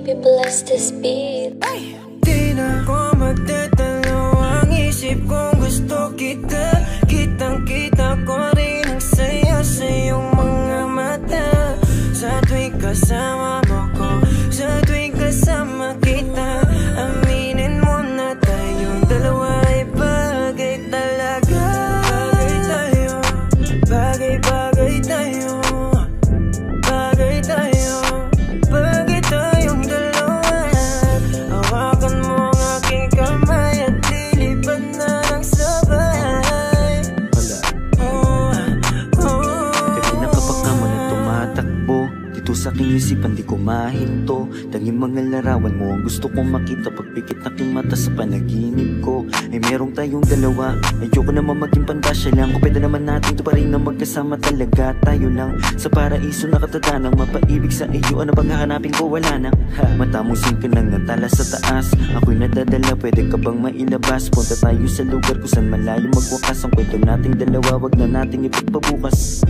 We bless this beat. Di na ko magtatalo, ang isip kong gusto kita. Kitang-kita ko rin ang saya sa iyong mga mata. Sa tuwing kasama mo ko, sa tuwing kasama kita, aminin mo na tayong dalawa ay bagay talaga. Bagay tayo, bagay-bagay tayo, bagay tayo, bagay tayong dalawa. Hawakan mo ang aking kamay at lilipad na ng sabay. Kanina ka pa ka mo na tumatakbo dito sa aking isipan, di ko mahinto. Tanging mga larawan mo ang gusto kong makita. Pagpikit aking mata sa panaginip ko ay merong tayong dalawa. Ayoko naman maging pandasya lang, kung pwede naman natin ito pa rin na magkasama talaga. Tayo lang sa paraiso nakatatanang mapaibig sa iyo. Ano bang hahanapin ko? Wala na. Mata mong singka ng natala sa taas, ako'y nadadala, pwede ka bang mailabas? Punta tayo sa lugar kung saan malayo magwakas ang kwento nating dalawa, wag na nating ipagpabukas.